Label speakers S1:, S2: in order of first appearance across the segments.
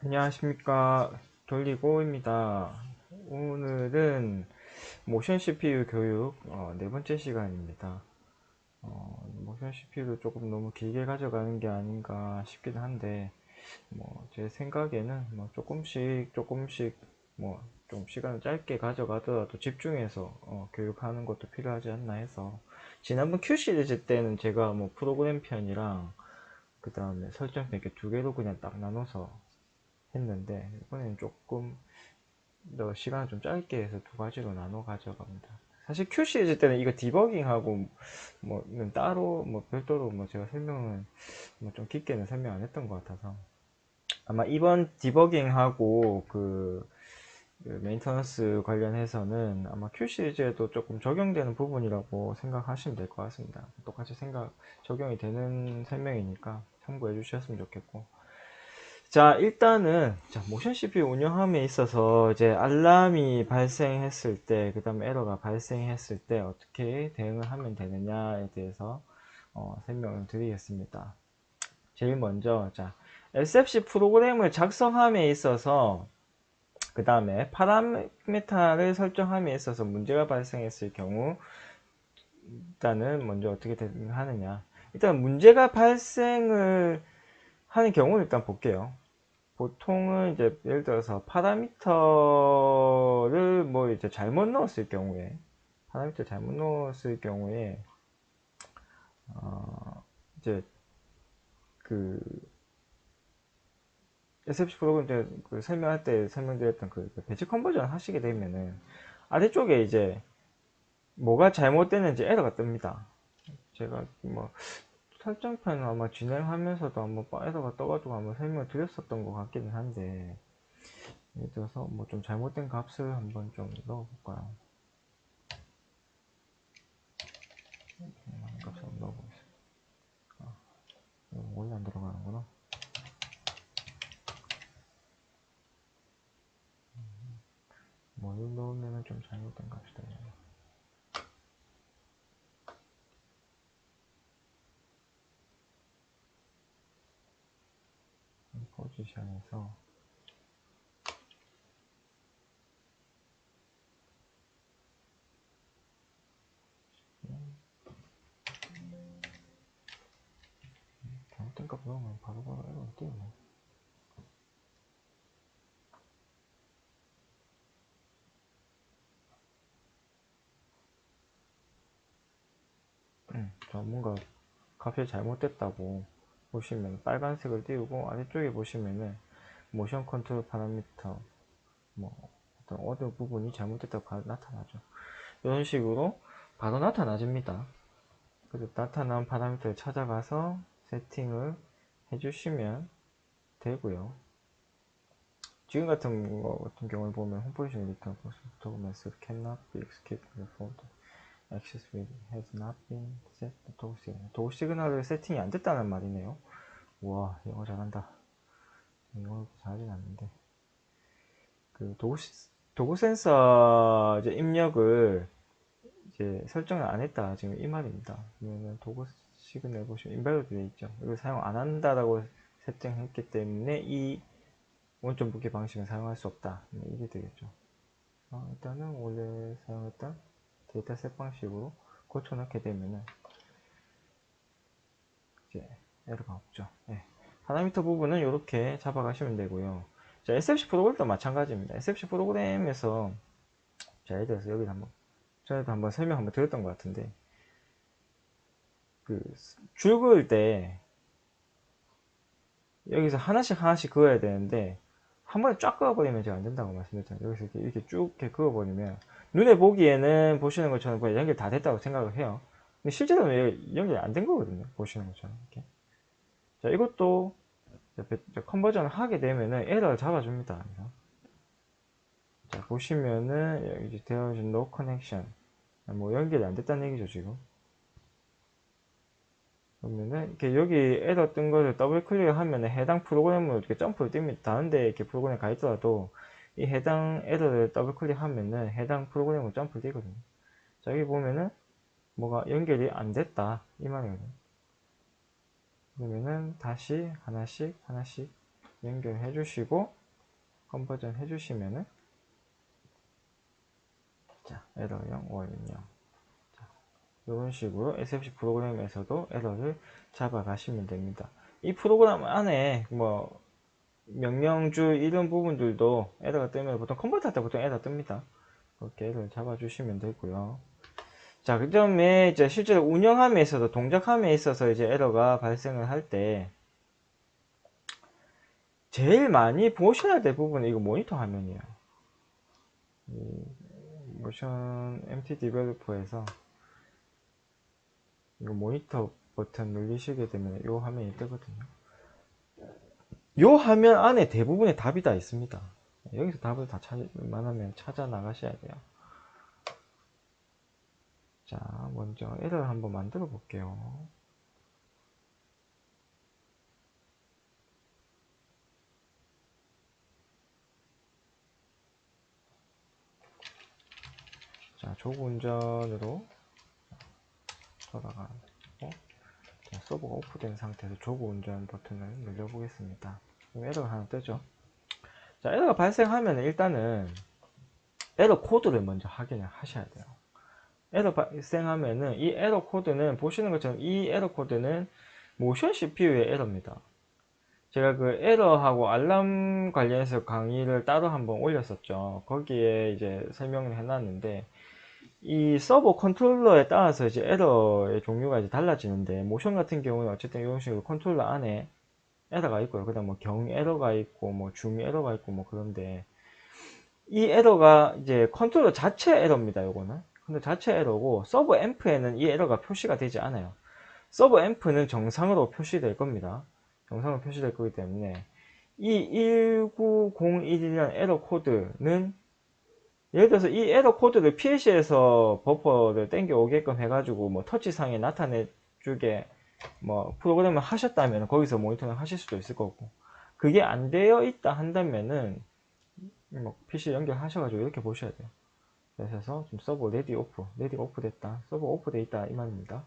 S1: 안녕하십니까. 돌리고입니다. 오늘은 모션 CPU 교육 네 번째 시간입니다. 모션 CPU를 조금 너무 길게 가져가는 게 아닌가 싶긴 한데, 제 생각에는 조금씩 좀 시간을 짧게 가져가더라도 집중해서 교육하는 것도 필요하지 않나 해서, 지난번 Q 시리즈 때는 제가 프로그램 편이랑 그 다음에 설정 편 이렇게 두 개로 그냥 딱 나눠서 했는데, 이번에는 조금 더 시간을 좀 짧게 해서 두 가지로 나눠 가져갑니다. 사실 Q 시리즈 때는 이거 디버깅하고 따로 별도로 제가 설명은 좀 깊게는 설명 안 했던 것 같아서, 아마 이번 디버깅하고 그 메인터넌스 관련해서는 아마 Q 시리즈에도 조금 적용되는 부분이라고 생각하시면 될 것 같습니다. 똑같이 적용이 되는 설명이니까 참고해 주셨으면 좋겠고, 자, 일단은 모션 CPU 운영함에 있어서 이제 알람이 발생했을 때, 그 다음에 에러가 발생했을 때 어떻게 대응을 하면 되느냐에 대해서 설명을 드리겠습니다. 제일 먼저, SFC 프로그램을 작성함에 있어서, 그 다음에 파라미터를 설정함에 있어서 문제가 발생했을 경우, 일단은 먼저 어떻게 대응하느냐. 일단 문제가 발생을 하는 경우를 일단 볼게요. 보통은 이제 예를 들어서 파라미터를 이제 잘못 넣었을 경우에, 이제 그 SFC 프로그램 때 설명할 때 설명드렸던 그 배치 컨버전 하시게 되면은 아래쪽에 이제 뭐가 잘못됐는지 에러가 뜹니다. 제가 설정편 아마 진행하면서도 한번 에러가 떠가지고 한번 설명을 드렸었던 것 같기는 한데, 예를 들어서 좀 잘못된 값을 한번 좀 넣어볼까요? 값을 한번 넣어보겠습니다. 원래 안 들어가는구나. 뭐를 넣으면 좀 잘못된 값이 되냐. 포지션에서 잘못된 값 넣으면 바로바로 에러가 뜨네. 뭔가 값이 잘못됐다고 보시면 빨간색을 띄우고, 아래쪽에 보시면은 모션 컨트롤 파라미터 어떤 어느 부분이 잘못됐다고 나타나죠. 이런 식으로 바로 나타나집니다. 그래서 나타난 파라미터를 찾아가서 세팅을 해주시면 되고요. 지금 같은 거 같은 경우를 보면 홈포지션 리턴 도구멘스 cannot be executed before the access will has not been set 도구 시그널. 도구 시그널을 세팅이 안 됐다는 말이네요. 우와, 영어 잘한다. 영어 잘하진 않는데. 도구 센서 이제 입력을 이제 설정을 안 했다, 지금 이 말입니다. 그러면 도구 시그널 보시면 인발로드 되어 있죠. 이걸 사용 안 한다라고設定했기 때문에 이 원점 붓기 방식은 사용할 수 없다, 이게 되겠죠. 일단은 원래 사용했던 데이터셋 방식으로 고쳐넣게 되면은 이제 에러가 없죠. 네. 파라미터 부분은 이렇게 잡아가시면 되고요. 자, SFC 프로그램도 마찬가지입니다. SFC 프로그램에서, 자, 예를 들어서 여기 전에도 한번 설명 한번 드렸던 것 같은데, 줄 그을 때 여기서 하나씩 그어야 되는데 한 번에 쫙 그어버리면 제가 안 된다고 말씀드렸잖아요. 여기서 이렇게 쭉 이렇게 그어버리면 눈에 보기에는 보시는 것처럼 거의 연결 다 됐다고 생각을 해요. 근데 실제로는 연결이 안 된 거거든요. 보시는 것처럼 이렇게. 자, 이것도 컨버전을 하게 되면은 에러를 잡아줍니다. 자, 보시면은 여기 there is no connection, 연결이 안 됐다는 얘기죠 지금. 그러면은 이렇게 여기 에러 뜬 거를 더블 클릭을 하면 해당 프로그램으로 이렇게 점프를 띱니다. 다른데 이렇게 프로그램 가 있더라도 이 해당 에러를 더블 클릭하면은 해당 프로그램으로 점프를 뛰거든요. 자, 여기 보면은 뭐가 연결이 안 됐다, 이 말이거든요. 그러면은 다시 하나씩 연결해 주시고 컨버전 해 주시면은 자, 에러 0, 오일 0. 이런 식으로 SFC 프로그램에서도 에러를 잡아가시면 됩니다. 이 프로그램 안에 뭐 명령줄 이런 부분들도 에러가 뜨면 보통 컨버터 할 때 보통 에러 뜹니다. 그렇게 에러를 잡아주시면 되고요. 자, 그 다음에 이제 실제로 운영함에 있어서 동작함에 있어서 이제 에러가 발생을 할 때 제일 많이 보셔야 될 부분은 이거 모니터 화면이에요. 이 모션 MT 디벨로퍼에서 이거 모니터 버튼 누르시게 되면 이 화면이 뜨거든요. 이 화면 안에 대부분의 답이 다 있습니다. 여기서 답을 다 찾을만하면 찾아 나가셔야 돼요. 자, 먼저 에러를 한번 만들어 볼게요. 자, 조그 운전으로 돌아가고, 자, 서버가 오프된 상태에서 조그 운전 버튼을 눌러보겠습니다. 그럼 에러가 하나 뜨죠. 자, 에러가 발생하면 일단은 에러 코드를 먼저 확인을 하셔야 돼요. 에러 발생하면은 이 에러 코드는 보시는 것처럼 이 에러 코드는 모션 CPU의 에러입니다. 제가 그 에러하고 알람 관련해서 강의를 따로 한번 올렸었죠. 거기에 이제 설명을 해놨는데 이 서버 컨트롤러에 따라서 이제 에러의 종류가 이제 달라지는데 모션 같은 경우는 어쨌든 이런 식으로 컨트롤러 안에 에러가 있고요. 그다음 뭐 경 에러가 있고 뭐 중 에러가 있고 뭐 그런데 이 에러가 이제 컨트롤러 자체 에러입니다. 요거는 근데 자체 에러고 서버 앰프에는 이 에러가 표시가 되지 않아요. 서버 앰프는 정상으로 표시될 겁니다. 정상으로 표시될 거기 때문에 이 1901이라는 에러 코드는 예를 들어서 이 에러 코드를 PLC에서 버퍼를 땡겨 오게끔 해가지고 뭐 터치상에 나타내 주게 뭐 프로그램을 하셨다면 거기서 모니터링 하실 수도 있을 거고 그게 안 되어 있다 한다면은 뭐 PC 연결하셔가지고 이렇게 보셔야 돼요. 그래서 지금 서버 레디 오프 됐다, 서버 오프 돼 있다 이 말입니다.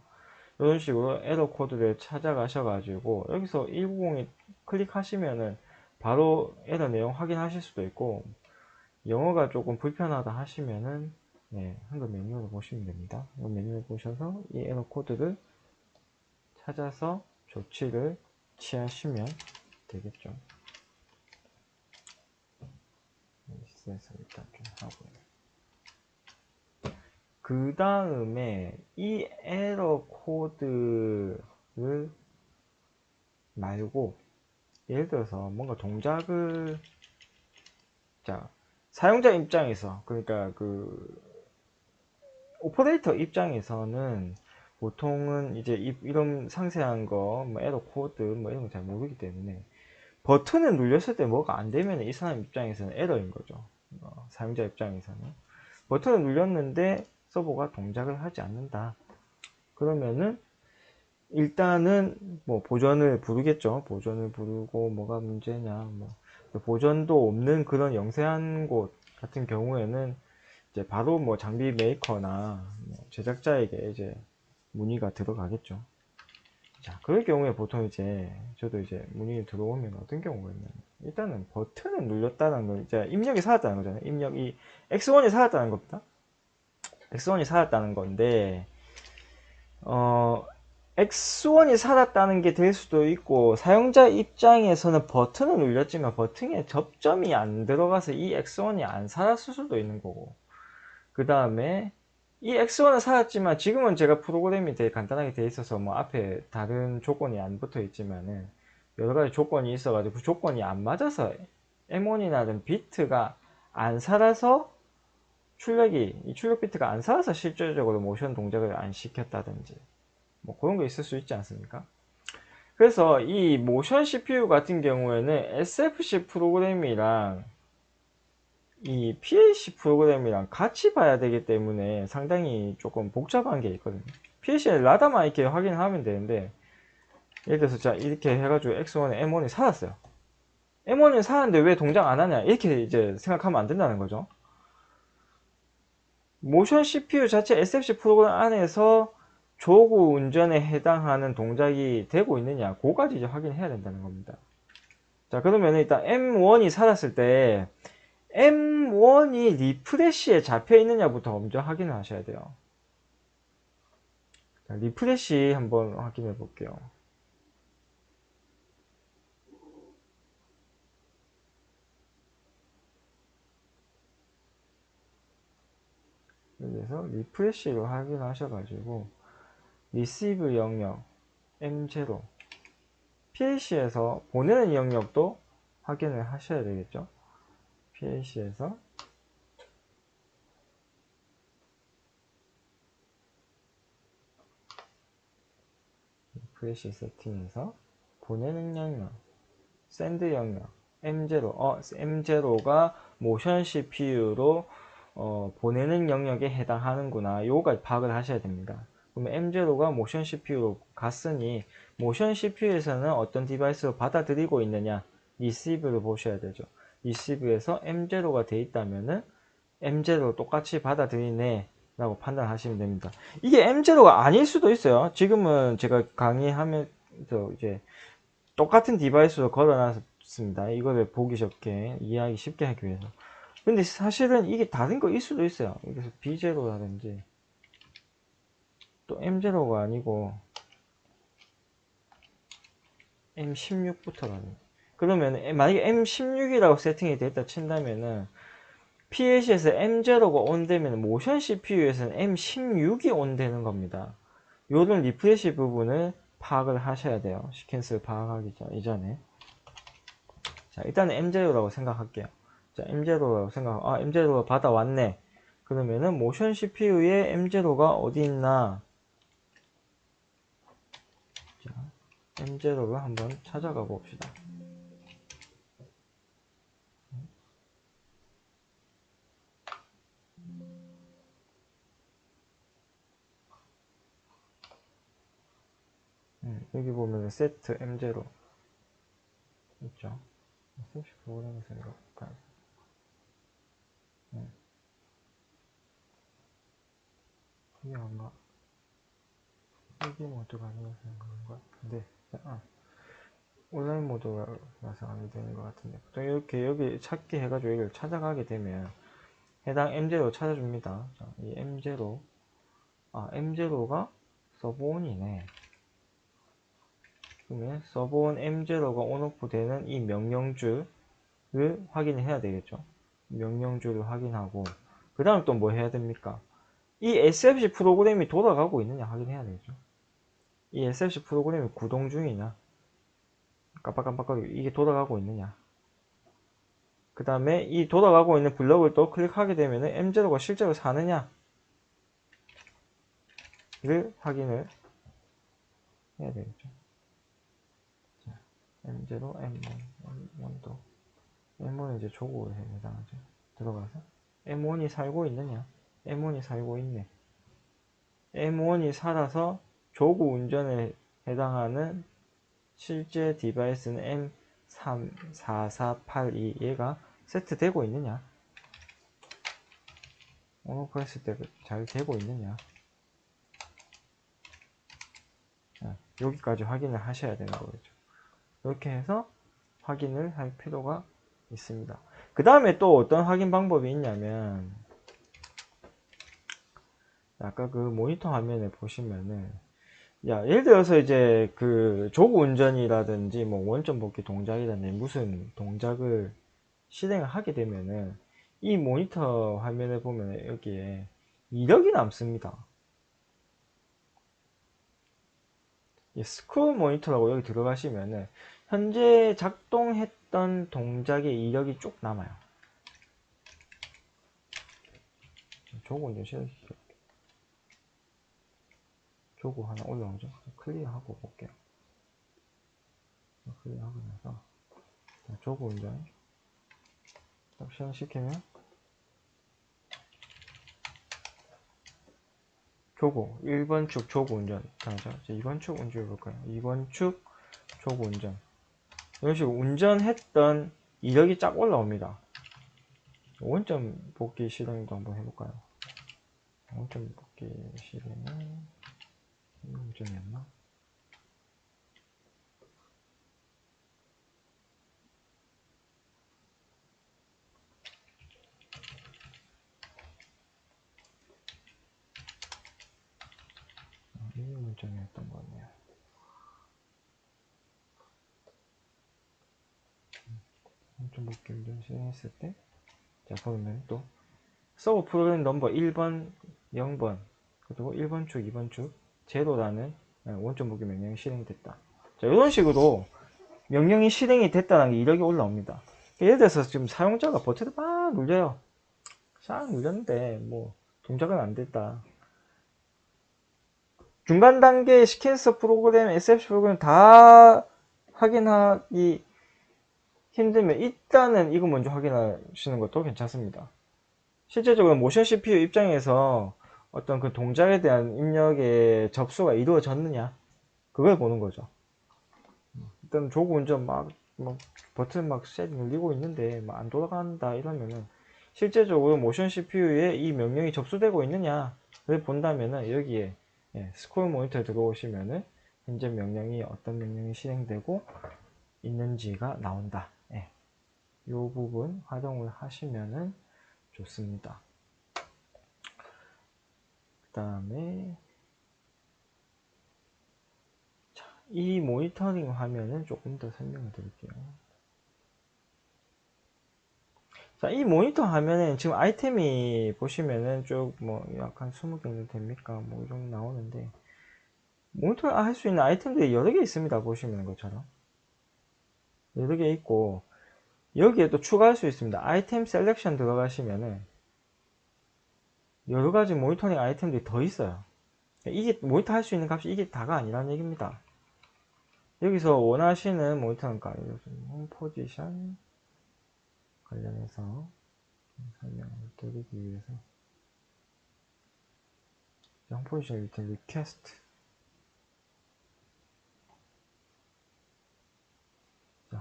S1: 이런 식으로 에러 코드를 찾아가셔가지고 여기서 190에 클릭하시면은 바로 에러 내용 확인하실 수도 있고 영어가 조금 불편하다 하시면은 네, 한글 메뉴를 보시면 됩니다. 이 메뉴를 보셔서 이 에러 코드를 찾아서 조치를 취하시면 되겠죠. 리셋을 일단 좀 하고요. 그 다음에 이 에러 코드를 말고 예를 들어서 뭔가 동작을 자 사용자 입장에서 그러니까 그 오퍼레이터 입장에서는 보통은 이제 이런 상세한 거, 뭐 에러 코드 뭐 이런 거 잘 모르기 때문에 버튼을 눌렸을 때 뭐가 안 되면 이 사람 입장에서는 에러인 거죠. 사용자 입장에서는 버튼을 눌렸는데 서버가 동작을 하지 않는다. 그러면은 일단은 뭐 보전을 부르겠죠. 보전을 부르고 뭐가 문제냐, 뭐 보전도 없는 그런 영세한 곳 같은 경우에는 이제 바로 뭐 장비 메이커나 뭐 제작자에게 이제 문의가 들어가겠죠. 자, 그럴 경우에 보통 이제 저도 이제 문의 들어오면 어떤 경우가 있냐면 일단은 버튼을 눌렸다는 건 이제 입력이 살았다는 거잖아요. 입력이 X1이 살았다는 겁니다. X1이 살았다는 건데 X1이 살았다는 게 될 수도 있고 사용자 입장에서는 버튼을 눌렸지만 버튼에 접점이 안 들어가서 이 X1이 안 살았을 수도 있는 거고 그 다음에 이 X1은 살았지만 지금은 제가 프로그램이 되게 간단하게 되어 있어서 뭐 앞에 다른 조건이 안 붙어 있지만은 여러가지 조건이 있어 가지고 그 조건이 안 맞아서 M1이라는 비트가 안 살아서 이 출력 비트가 안 살아서 실질적으로 모션 동작을 안 시켰다든지 뭐 그런 거 있을 수 있지 않습니까? 그래서 이 모션 CPU 같은 경우에는 SFC 프로그램이랑 이 PLC 프로그램이랑 같이 봐야 되기 때문에 상당히 조금 복잡한 게 있거든요. PLC는 라다만 이렇게 확인하면 되는데 예를 들어서 자 이렇게 해가지고 X1에 M1이 살았어요. M1이 살았는데 왜 동작 안 하냐 이렇게 이제 생각하면 안 된다는 거죠. 모션 CPU 자체 SFC 프로그램 안에서 조구 운전에 해당하는 동작이 되고 있느냐 그거까지 이제 확인해야 된다는 겁니다. 자, 그러면 일단 M1이 살았을 때 M1이 리프레시에 잡혀 있느냐부터 먼저 확인을 하셔야 돼요. 자, 리프레시 한번 확인해 볼게요. 여기서 리프레시로 확인하셔가지고 리시브 영역 M0 PLC에서 보내는 영역도 확인을 하셔야 되겠죠. PLC에서 리프레시 세팅에서 보내는 영역 샌드 영역 M0 M0가 모션 CPU로 보내는 영역에 해당하는구나. 요거까지 파악을 하셔야 됩니다. 그러면 M0가 모션 CPU로 갔으니 모션 CPU에서는 어떤 디바이스로 받아들이고 있느냐 리시브를 보셔야 되죠. 리시브에서 M0가 돼 있다면은 M0 똑같이 받아들이네 라고 판단하시면 됩니다. 이게 M0가 아닐 수도 있어요. 지금은 제가 강의하면서 이제 똑같은 디바이스로 걸어놨습니다. 이거를 보기 쉽게 이해하기 쉽게 하기 위해서. 근데 사실은 이게 다른 거일 수도 있어요. 그래서 B0라든지 또 M0가 아니고 M16부터라든지 그러면 만약에 M16이라고 세팅이 됐다 친다면은 PLC에서 M0가 온되면 모션 CPU에서는 M16이 온되는 겁니다. 요런 리프레시 부분을 파악을 하셔야 돼요. 시퀀스를 파악하기 이전에. 자, 일단은 M0라고 생각할게요. 자, M0라고 M0가 받아왔네. 그러면은 모션 CPU에 M0가 어디 있나? 자, M0를 한번 찾아가 봅시다. 여기 보면 세트 M0 있죠? 혹시 프로그램에서 이거 볼까요? 이게 아마 일기 모드가 아니어서 그런 것 같은데 온라인 모드라서 안 되는 것 같은데 보통 이렇게 여기 찾기 해가지고 여기를 찾아가게 되면 해당 M0 찾아줍니다. 자, 이 M0 M0가 서브온이네. 그러면 서브온 M0가 온오프 되는 이 명령줄을 확인해야 되겠죠. 명령줄을 확인하고 그 다음 또 뭐 해야 됩니까? 이 SFC 프로그램이 돌아가고 있느냐 확인해야 되겠죠. 이 SFC 프로그램이 구동 중이냐 깜빡깜빡거리고 이게 돌아가고 있느냐. 그 다음에 이 돌아가고 있는 블럭을 또 클릭하게 되면 M0가 실제로 사느냐를 확인을 해야 되겠죠. 자, M0, M1, M1도 M1은 이제 조국에 해당하죠. 들어가서 M1이 살고 있느냐? M1이 살고 있네. M1이 살아서 조국 운전에 해당하는 실제 디바이스는 M34482 얘가 세트되고 있느냐? 온오프 했을 때 잘 되고 있느냐? 여기까지 확인을 하셔야 되는 거겠죠. 이렇게 해서 확인을 할 필요가 있습니다. 그 다음에 또 어떤 확인 방법이 있냐면 아까 그 모니터 화면에 보시면은 예를 들어서 이제 그 조구 운전이라든지 뭐 원점 복귀 동작이라든지 무슨 동작을 실행을 하게 되면은 이 모니터 화면에 보면 여기에 이력이 남습니다. 스크롤 모니터라고 여기 들어가시면은 현재 작동했던 동작의 이력이 쭉 남아요. 조구 운전 실행시켜 조구 하나 올라오죠. 클리어하고 볼게요. 클리어하고 나서 조구 운전 딱 실행시키면 조구 1번 축 조구 운전 당장 2번 축 운전해 볼까요? 2번 축 조구 운전 이런 식으로 운전했던 이력이 쫙 올라옵니다. 원점 복귀 실행도 한번 해볼까요? 원점 복귀 실행은 운전이었나? 설정이었던 것 같네요. 원점 복귀 운전 실행했을 때, 자, 보면 또 서버 프로그램 넘버 1번, 0번, 그리고 1번 축, 2번 축, 제로라는 원점 복귀 명령이 실행됐다. 자, 이런 식으로 명령이 실행이 됐다는 게 이력이 올라옵니다. 예를 들어서 지금 사용자가 버튼을 막 눌려요. 싹 눌렸는데 뭐 동작은 안 됐다. 중간 단계 시퀀서 프로그램, SFC 프로그램 다 확인하기 힘들면 일단은 이거 먼저 확인하시는 것도 괜찮습니다. 실제적으로 모션 CPU 입장에서 어떤 그 동작에 대한 입력의 접수가 이루어졌느냐 그걸 보는 거죠. 일단 조그 운전 막 버튼 막 셋 눌리고 있는데 막 안 돌아간다 이러면은 실제적으로 모션 CPU에 이 명령이 접수되고 있느냐를 본다면은 여기에 스코어 모니터에 들어오시면은 현재 명령이 어떤 명령이 실행되고 있는지가 나온다. 이 부분 활용을 하시면은 좋습니다. 그 다음에 이 모니터링 화면은 조금 더 설명을 드릴게요. 자, 이 모니터 화면에 지금 아이템이 보시면은 쭉 뭐 약간 20개 정도 됩니까? 뭐 이런 나오는데 모니터 할 수 있는 아이템들이 여러 개 있습니다. 보시는 것처럼 여러 개 있고 여기에 또 추가할 수 있습니다. 아이템 셀렉션 들어가시면은 여러 가지 모니터링 아이템들이 더 있어요. 이게 모니터 할 수 있는 값이 이게 다가 아니라는 얘기입니다. 여기서 원하시는 모니터는 홈 포지션 관련해서 설명을 드리기 위해서 홈 포지션 리턴 리퀘스트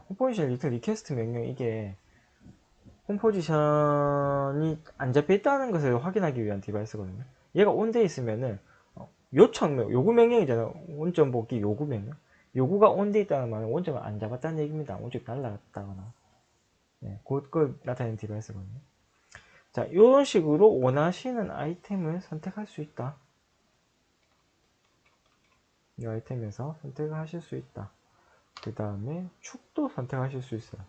S1: 홈 포지션 리턴 리퀘스트 명령 이게 홈 포지션이 안 잡혀 있다는 것을 확인하기 위한 디바이스거든요. 얘가 온돼 있으면은 요청 요구 명령이잖아요. 원점 복귀 요구 명령. 요구가 온돼 있다는 말은 원점을 안 잡았다는 얘기입니다. 원점이 날라갔다거나 그걸 나타내는 디바이스거든요. 자, 이런 식으로 원하시는 아이템을 선택할 수 있다. 이 아이템에서 선택을 하실 수 있다. 그 다음에 축도 선택하실 수 있어요.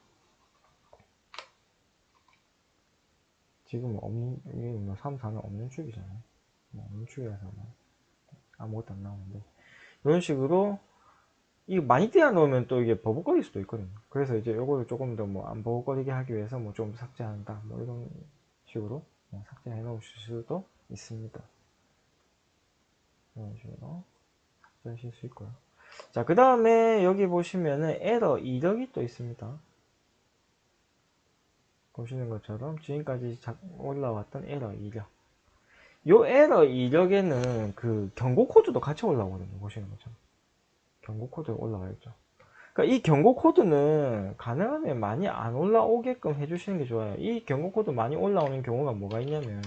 S1: 지금 없는, 3, 4는 없는 축이잖아요. 없는 축이라서 아무것도 안 나오는데. 이런 식으로, 이거 많이 띄워 놓으면 또 이게 버벅거릴 수도 있거든요. 그래서 이제 요거를 조금 더 뭐 안 버벅거리게 하기 위해서 뭐 좀 삭제한다. 뭐 이런 식으로 삭제해 놓으실 수도 있습니다. 이런 식으로 삭제하실 수 있고요. 자, 그 다음에 여기 보시면은 에러 이력이 또 있습니다. 보시는 것처럼 지금까지 올라왔던 에러 이력. 요 에러 이력에는 그 경고 코드도 같이 올라오거든요. 보시는 것처럼. 경고 코드 올라와 있죠. 그러니까 이 경고 코드는 가능하면 많이 안 올라오게끔 해주시는 게 좋아요. 이 경고 코드 많이 올라오는 경우가 뭐가 있냐면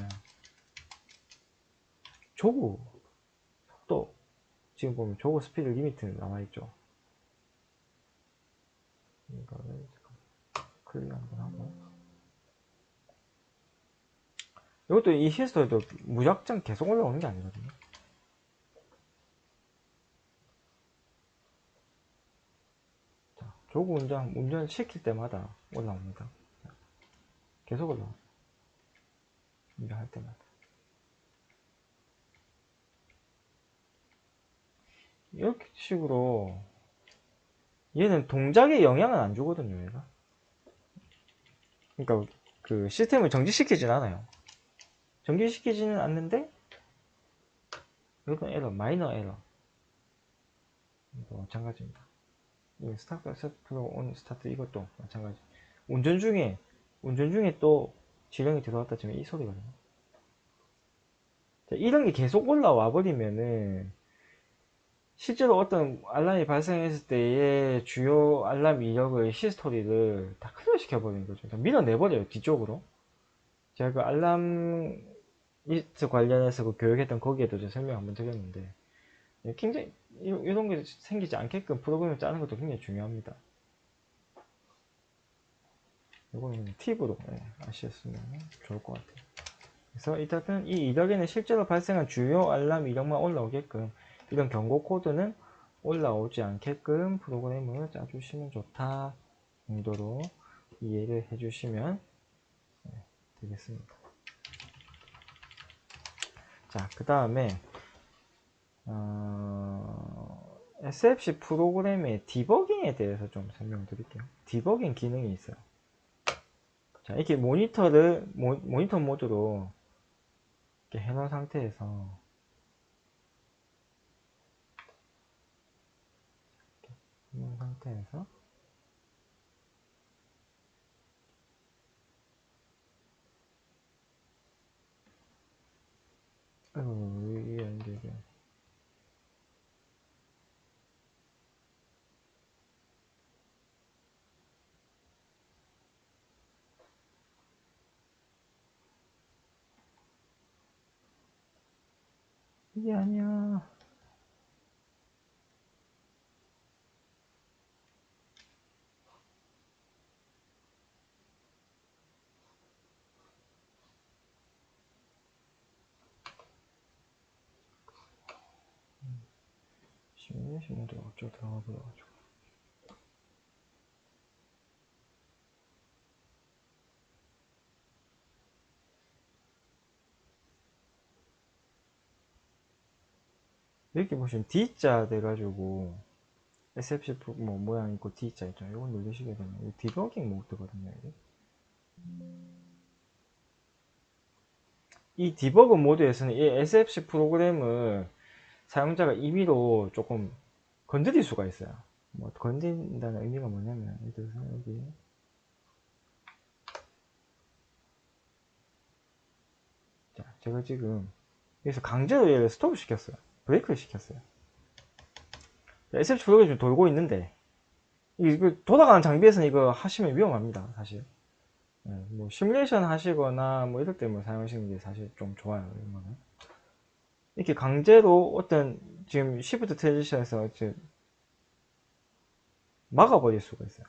S1: 조구 속도 지금 보면 조구 스피드 리미트 나와 있죠. 이거를 클릭 한번 하고 이것도 이 히스토리도 무작정 계속 올라오는 게 아니거든요. 자, 조구 운전 시킬 때마다 올라옵니다. 계속 올라와요. 운전할 때마다. 이렇게 식으로 얘는 동작에 영향은 안 주거든요. 얘가. 그러니까 그 시스템을 정지시키진 않아요. 정지시키지는 않는데 이건 에러, 마이너 에러. 이거 마찬가지입니다. 이 스타트, 세트, 온, 스타트 이것도 마찬가지. 운전 중에 또 지령이 들어왔다 치면 이 소리거든요. 자, 이런 게 계속 올라와 버리면은 실제로 어떤 알람이 발생했을 때의 주요 알람 이력의 히스토리를 다 클리어 시켜버리는 거죠. 밀어내버려요, 뒤쪽으로. 제가 그 알람 리스트 관련해서 그 교육했던 거기에도 제가 설명 한번 드렸는데, 굉장히, 이런 게 생기지 않게끔 프로그램을 짜는 것도 굉장히 중요합니다. 이거는 팁으로 아셨으면 좋을 것 같아요. 그래서 일단은 이 이력에는 실제로 발생한 주요 알람 이력만 올라오게끔 이런 경고 코드는 올라오지 않게끔 프로그램을 짜주시면 좋다 정도로 이해를 해주시면 되겠습니다. 자, 그 다음에 SFC 프로그램의 디버깅에 대해서 좀 설명드릴게요. 디버깅 기능이 있어요. 자, 이렇게 모니터 모드로 이렇게 해놓은 상태에서 아이고, 이게 안 되게. 이게 아니야. 시뮬레이션 모드가 어쩌고 들어가 버려가지고. 이렇게 보시면 D자 돼가지고 SFC 뭐 모양 있고 D자 있죠. 이걸 누르시게 되면 이 디버깅 모드거든요. 이게. 이 디버그 모드에서는 이 SFC 프로그램을 사용자가 임의로 조금 건드릴 수가 있어요. 뭐 건드린다는 의미가 뭐냐면 예를 들어서 여기 자, 제가 지금 여기서 강제로 얘를 스톱을 시켰어요. 브레이크를 시켰어요. SFC 프로그램이 좀 돌고 있는데 이거 돌아가는 장비에서는 이거 하시면 위험합니다. 사실. 뭐 시뮬레이션 하시거나 뭐 이럴 때 뭐 사용하시는 게 사실 좀 좋아요. 이런 거는. 이렇게 강제로 어떤 지금 시프트 트랜지션에서 이제 막아버릴 수가 있어요.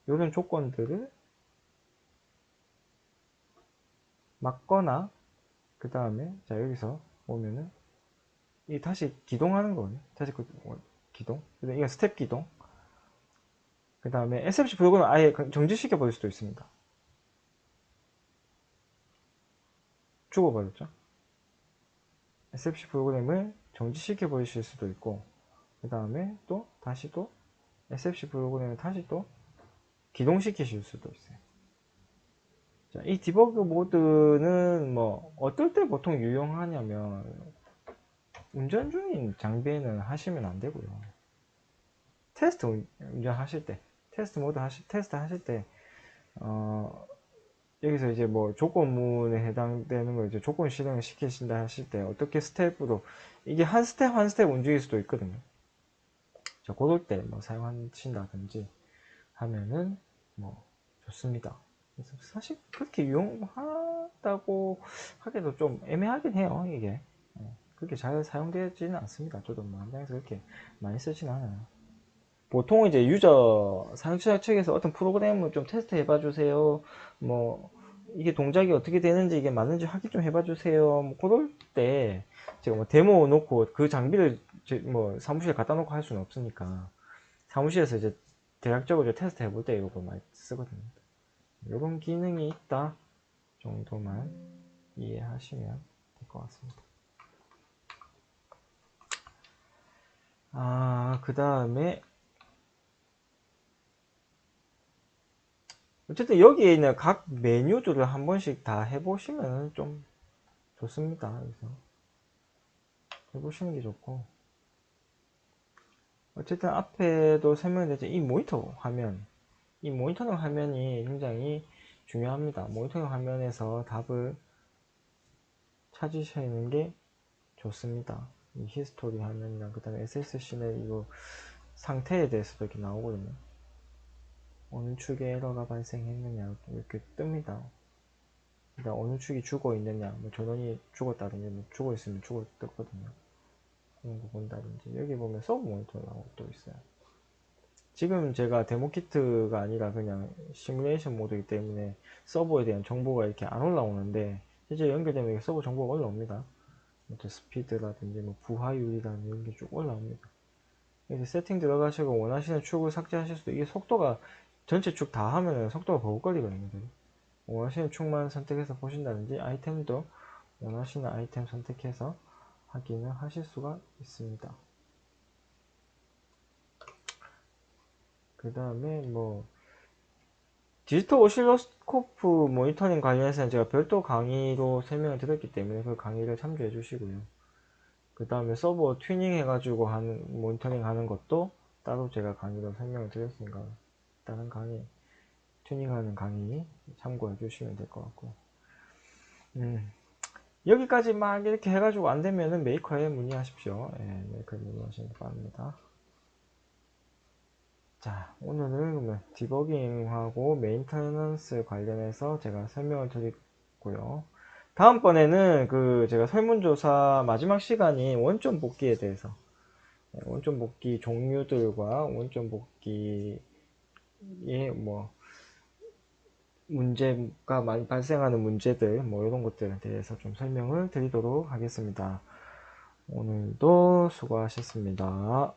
S1: 이런 조건들을 막거나 그 다음에 자 여기서 보면은 이 다시 기동하는 거예요. 다시 기동. 이건 스텝 기동. 그 다음에 SFC 프로그램을 아예 정지시켜 버릴 수도 있습니다. 죽어버렸죠. SFC 프로그램을 정지시켜 버리실 수도 있고 그 다음에 또 다시 또 SFC 프로그램을 다시 또 기동시키실 수도 있어요. 자, 이 디버그 모드는 뭐 어떨 때 보통 유용하냐면 운전 중인 장비에는 하시면 안 되고요. 테스트 운전하실 때 테스트 모드 테스트 하실 때 여기서 이제 뭐 조건문에 해당되는 거 이제 조건 실행을 시키신다 하실 때 어떻게 스텝으로 이게 한 스텝 한 스텝 움직일 수도 있거든요. 자, 그럴 때 뭐 사용하신다든지 하면은 뭐 좋습니다. 그래서 사실 그렇게 유용하다고 하기도 좀 애매하긴 해요. 이게 그렇게 잘 사용되지는 않습니다. 저도 뭐 현장에서 그렇게 많이 쓰진 않아요. 보통 이제 유저 사용자 측에서 어떤 프로그램을 좀 테스트 해봐 주세요. 뭐 이게 동작이 어떻게 되는지 이게 맞는지 확인 좀 해봐 주세요. 뭐 그럴 때 제가 뭐 데모 놓고 그 장비를 뭐 사무실에 갖다 놓고 할 수는 없으니까 사무실에서 이제 대략적으로 테스트 해볼 때 이거 많이 쓰거든요. 이런 기능이 있다 정도만 이해하시면 될 것 같습니다. 그 다음에 어쨌든 여기에 있는 각 메뉴들을 한 번씩 다 해보시면 좀 좋습니다. 그래서 해보시는 게 좋고 어쨌든 앞에도 설명드렸지만 이 모니터 화면 이 모니터링 화면이 굉장히 중요합니다. 모니터링 화면에서 답을 찾으시는 게 좋습니다. 이 히스토리 화면이랑 그 다음에 SSC는 이거 상태에 대해서도 이렇게 나오거든요. 어느 축에 에러가 발생했느냐 이렇게 뜹니다. 그다음 어느 축이 죽어 있느냐, 뭐 전원이 죽었다든지 뭐 죽어 있으면 죽었거든요. 그런 거 본다든지 여기 보면 서브 모니터라고 또 있어요. 지금 제가 데모 키트가 아니라 그냥 시뮬레이션 모드이기 때문에 서버에 대한 정보가 이렇게 안 올라오는데 실제 연결되면 이게 서버 정보가 올라옵니다. 스피드라든지 뭐 부하율이라든지 이런 게 쭉 올라옵니다. 이제 세팅 들어가시고 원하시는 축을 삭제하실 수도, 이게 속도가 전체 축 다 하면은 속도가 버벅거리거든요. 원하시는 축만 선택해서 보신다든지 아이템도 원하시는 아이템 선택해서 확인을 하실 수가 있습니다. 그 다음에 뭐 디지털 오실로스코프 모니터링 관련해서는 제가 별도 강의로 설명을 드렸기 때문에 그 강의를 참조해 주시고요. 그 다음에 서버 튜닝 해가지고 하는 모니터링 하는 것도 따로 제가 강의로 설명을 드렸으니까 다른 강의, 튜닝하는 강의 참고해 주시면 될 것 같고, 여기까지 막 이렇게 해가지고 안 되면은 메이커에 문의하십시오. 예, 메이커에 문의하시면 바랍니다. 자, 오늘은 디버깅하고 메인터넌스 관련해서 제가 설명을 드리고요. 다음번에는 그 제가 설문조사 마지막 시간이 원점 복귀에 대해서, 원점 복귀 종류들과 원점 복귀의 뭐 문제가 많이 발생하는 문제들, 뭐 이런 것들에 대해서 좀 설명을 드리도록 하겠습니다. 오늘도 수고하셨습니다.